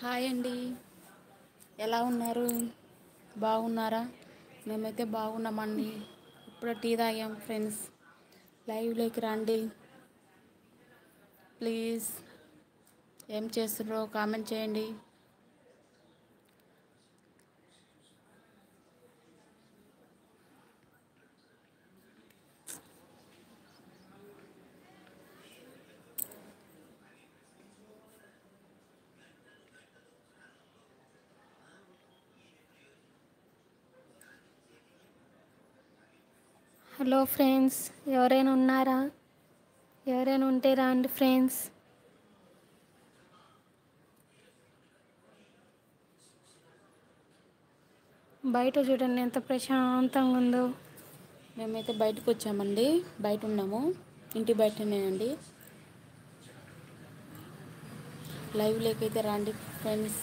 Hi అండి. ఎలా ఉన్నారు? బాగున్నారా? మేమైతే బాగున్నామండి. ఇప్పుడు టీ తాగాం ఫ్రెండ్స్. లైవ్లోకి రండి ప్లీజ్. ఏం చేస్తున్నారో కామెంట్ చేయండి. హలో ఫ్రెండ్స్, ఎవరైనా ఉన్నారా? ఎవరైనా ఉంటే రండి ఫ్రెండ్స్. బయట చూడండి ఎంత ప్రశాంతంగా ఉందో. మేమైతే బయటకు వచ్చామండి. బయట ఉన్నాము, ఇంటి బయటనేనండి. లైవ్లోకి అయితే రండి ఫ్రెండ్స్.